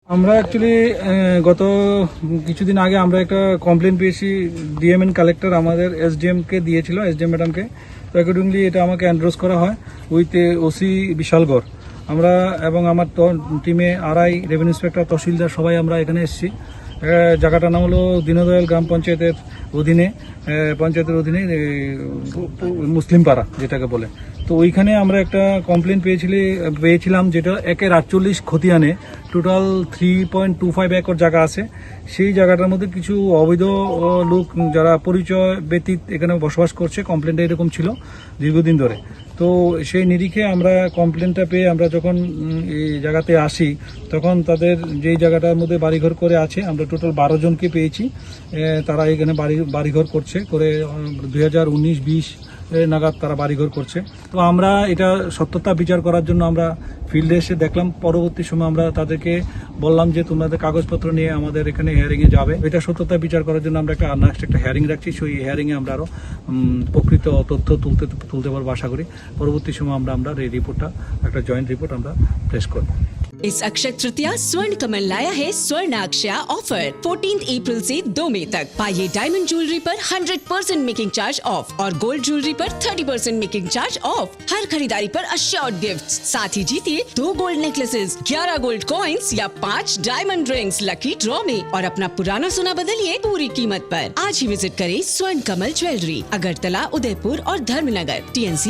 আমরা অ্যাকচুয়ালি গত কিছুদিন আগে আমরা একটা কমপ্লেন পেয়েছি। ডিএমএন কালেক্টর আমাদের এসডিএমকে দিয়েছিল, এসডিএম ম্যাডামকে। তো অ্যাকর্ডিংলি এটা আমাকে অ্যান্ড্রোস করা হয় উইথ ওসি বিশালগড়। আমরা এবং আমার টিমে আরআই, রেভিনিউ ইন্সপেক্টর, তহসিলদার সবাই আমরা এখানে এসেছি। জায়গাটার নাম হলো দীনদয়াল গ্রাম পঞ্চায়েতের অধীনে, মুসলিমপাড়া যেটাকে বলে। তো ওইখানে আমরা একটা কমপ্লেন পেয়েছিলাম, যেটা 1/48 খতিয়ানে টোটাল 3.25 একর জায়গা আছে। সেই জায়গাটার মধ্যে কিছু অবৈধ লোক যারা পরিচয় ব্যতীত এখানে বসবাস করছে, কমপ্লেনটা এরকম ছিল দীর্ঘদিন ধরে। তো সেই নিরিখে আমরা কমপ্লেনটা পেয়ে আমরা যখন এই জায়গাতে আসি, তখন তাদের যেই জায়গাটার মধ্যে বাড়িঘর করে আছে, আমরা টোটাল 12 জনকে পেয়েছি। তারা এখানে বাড়িঘর করছে, করে 2019-20 নাগাদ তারা বাড়িঘর করছে। তো আমরা এটা সত্যতা বিচার করার জন্য আমরা ফিল্ডে এসে দেখলাম। পরবর্তী সময় আমরা তাদেরকে বললাম যে তোমাদের কাগজপত্র নিয়ে আমাদের এখানে হিয়ারিংয়ে যাবে। এটা সত্যতা বিচার করার জন্য আমরা একটা হিয়ারিং রাখছি। সেই হিয়ারিংয়ে আমরা আরও প্রকৃত তথ্য তুলতে পারবো আশা করি। পরবর্তী সময় আমরা এই রিপোর্টটা, একটা জয়েন্ট রিপোর্ট আমরা পেশ করবো। इस अक्षय तृतीया स्वर्ण कमल लाया है स्वर्ण अक्षया ऑफर 14 अप्रैल से 2 मई तक। पाइए डायमंड ज्वेलरी पर 100% मेकिंग चार्ज ऑफ और गोल्ड ज्वेलरी पर 30% मेकिंग चार्ज ऑफ। हर खरीदारी पर अश्योर्ड गिफ्ट्स, साथ ही जीतिए 2 गोल्ड नेकलेसेस, 11 गोल्ड कॉइन्स या 5 डायमंड रिंग्स लकी ड्रॉ में, और अपना पुराना सोना बदलिए पूरी कीमत पर। आज ही विजिट करें स्वर्ण कमल ज्वेलरी, अगरतला, उदयपुर और धर्मनगर। TNC